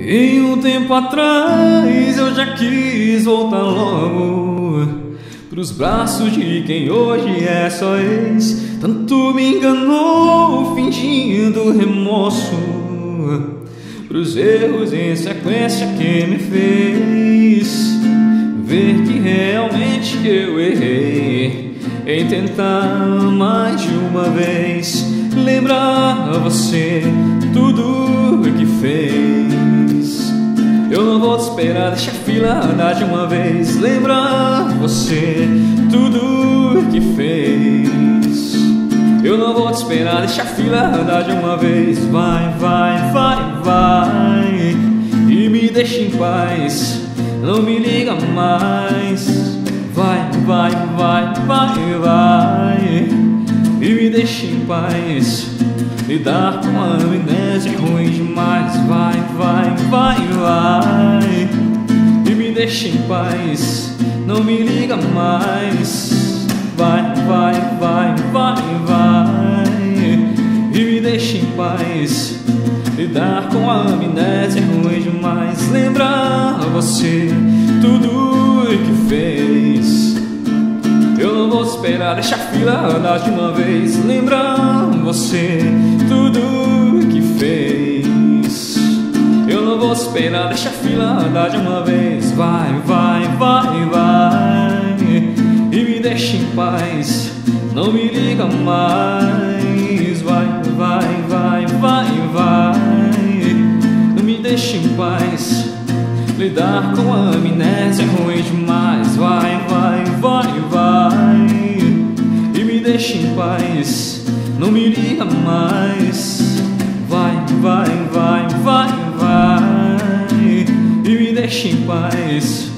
E um tempo atrás eu já quis voltar logo pros braços de quem hoje é só ex. Tanto me enganou fingindo remorso pros erros em sequência que me fez ver que realmente eu errei em tentar mais de uma vez lembrar a você tudo que fez. Eu não vou te esperar, deixa a fila andar de uma vez. Lembrar você tudo que fez. Eu não vou te esperar, deixa a fila andar de uma vez. Vai, vai, vai, vai e me deixa em paz, não me liga mais. Vai, vai, vai, vai, vai e me deixa em paz. Lidar com a amnésia é ruim demais. Vai, vai, vai, vai e me deixa em paz, não me liga mais. Vai, vai, vai, vai, vai e me deixa em paz. Lidar com a amnésia é ruim demais. Lembrar você tudo que fez. Eu não vou esperar, deixa a fila andar de uma vez. Lembrar você tudo que fez. Eu não vou esperar, deixa a fila andar de uma vez. Vai, vai, vai, vai e me deixa em paz, não me liga mais. Vai, vai, vai, vai, vai, me deixa em paz. Lidar com a amnésia é ruim demais. Vai, vai, vai, vai e me deixa em paz, não me liga mais. Vai, vai, vai, vai, vai e me deixa em paz.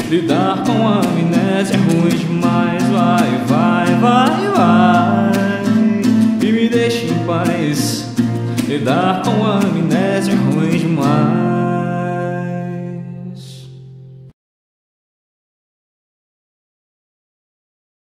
Lidar com a amnésia é ruim demais. Vai, vai, vai, vai e me deixa em paz. Lidar com a amnésia é ruim demais.